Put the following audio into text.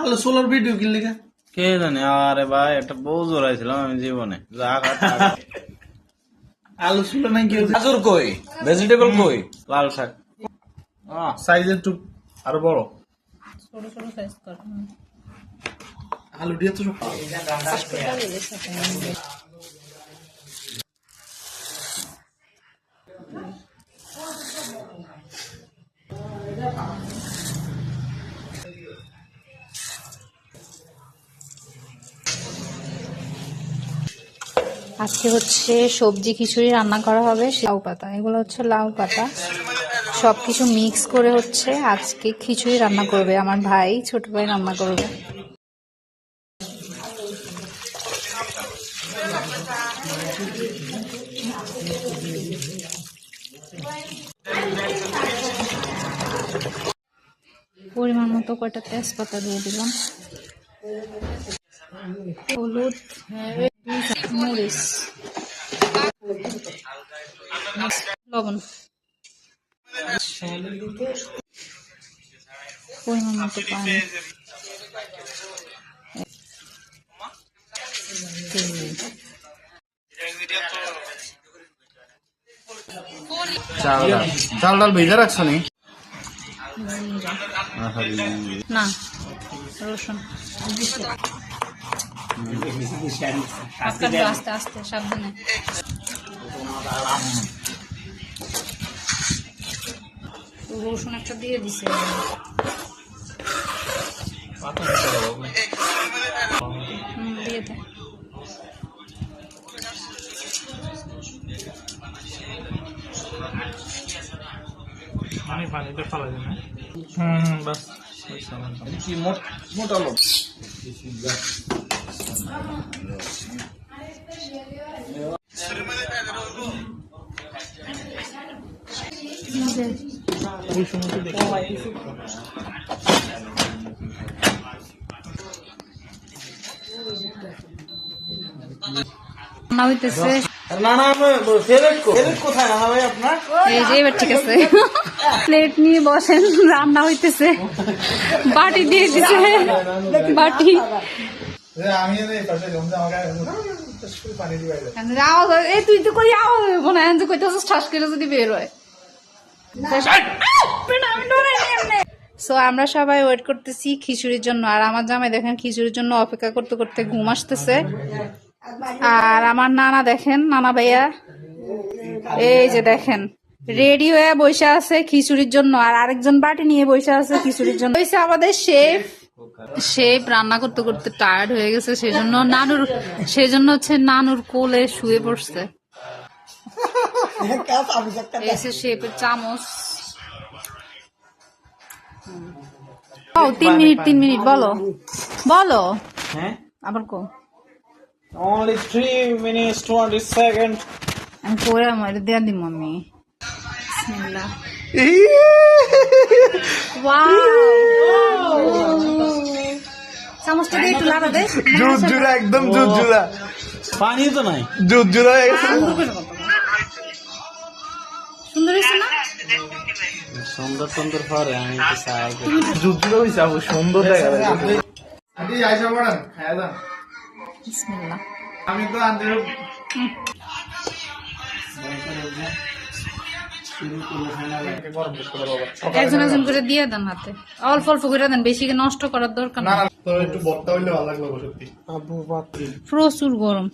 আলো solar video কিনলে কে জানে। আরে ভাই একটা বউ জোড়াইছিলাম আমি জীবনে। আলু সোলার নাই কি গাজর কই, ভেজিটেবল কই? লাল শাক সাইজ একটু আরো বড় ছোট ছোট সাইজ কর। আলু দিয়ে তো সব আজকে হচ্ছে সবজি খিচুড়ি রান্না করা হবে। লাউ পাতা, এগুলো হচ্ছে লাউ পাতা, সবকিছু মিক্স করে হচ্ছে আজকে খিচুড়ি রান্না করবে আমার ভাই, ছোট ভাই রান্না করবে। পরিমাণ মতো কয়টা তেজপাতা দিয়ে দিলাম, হলুদ, মরিচ, লবণ, পরিমাণ মতো পানি, চাল ডাল ভেজে রাখছো নি? না রসুন, আস্তে আস্তে সাবধানে। রসুন একটা দিয়ে দিছে, দিয়ে দে। আমি পানিটা ফালা দিই না। বাস কি মোটা লোক রান্না হইতেছে, এই যে এবার ঠিক আছে। প্লেট নিয়ে বসেন, রান্না হইতেছে, বাটি দিয়ে দিছে, বাটি আওয়াজ হয়। এই তুই তো কই আওয়াজ হইব না, এনজয় কইতেছ ঠাস করে যদি বের হয়। সো আমরা সবাই ওয়েট করতেছি খিচুড়ির জন্য, আর আমার জামাই দেখেন খিচুড়ির জন্য অপেক্ষা করতে করতে ঘুম আসতেছে। আর আমার নানা দেখেন, নানা ভাইয়া এই যে দেখেন রেডি হয়ে বসে আছে খিচুড়ির জন্য, আর আরেকজন বাটি নিয়ে বসে আছে খিচুড়ির জন্য। হয়েছে আমাদের শেফ রান্না করতে করতে টায়ার্ড হয়ে গেছে, সেজন্য হচ্ছে নানুর কোলে শুয়ে পড়ছে। এসে শেফের চামচ। ও 3 মিনিট বলো বলো, হ্যাঁ আবার কো। only 3 minutes 20 seconds আমি করে আমার দেয়া দিই মাম্মি। বিসমিল্লাহ। ওয়াও, চামচটা দিয়ে একটু লাগা দে। জুত জুরা, একদম জুত জুরা, পানি তো নাই, জুত জুরা হয়ে গেছে। সুন্দর হয়েছে না? সুন্দর সুন্দর পরে আমি তো চাই জুত জুরা হয়েছে, আপু সুন্দর দেখা যায়। আদি আইসা পড়েন, খায়া যান। বিসমিল্লাহ। আমি তো আনতে একজন একজন করে দিয়ে দেন হাতে, অল্প অল্প করে দেন, বেশি নষ্ট করার দরকার না না। না, তোর একটু বড়টা হইলে ভালো লাগলো সত্যি। প্রচুর গরম।